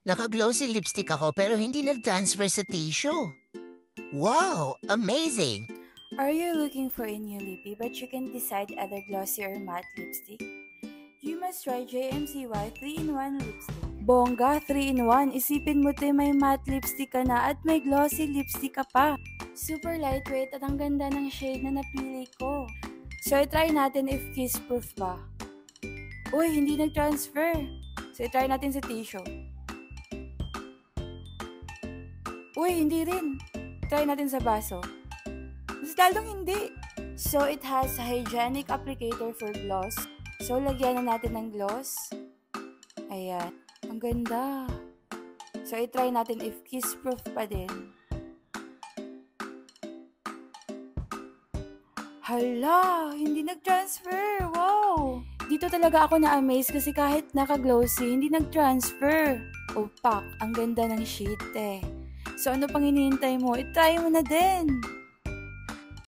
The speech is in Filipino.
Naka-glossy lipstick ako pero hindi nag-transfer sa tissue. Wow! Amazing! Are you looking for a new lippy but you can decide either glossy or matte lipstick? You must try JMCY 3-in-1 lipstick. Bongga, 3-in-1. Isipin mo may matte lipstick ka na at may glossy lipstick ka pa. Super lightweight at ang ganda ng shade na napili ko. So, try natin if kiss-proof ba. Uy, hindi nag-transfer. So, try natin sa tissue. Uy, hindi rin. Try natin sa baso. Mas lalong hindi. So, it has a hygienic applicator for gloss. So, lagyan na natin ng gloss. Ayan. Ang ganda. So, try natin if kiss-proof pa din. Hala! Hindi nag-transfer! Wow! Dito talaga ako na-amaze kasi kahit naka-glossy, hindi nag-transfer. Opak, ang ganda ng sheet eh. So, ano pang hinihintay mo? I-try mo na din!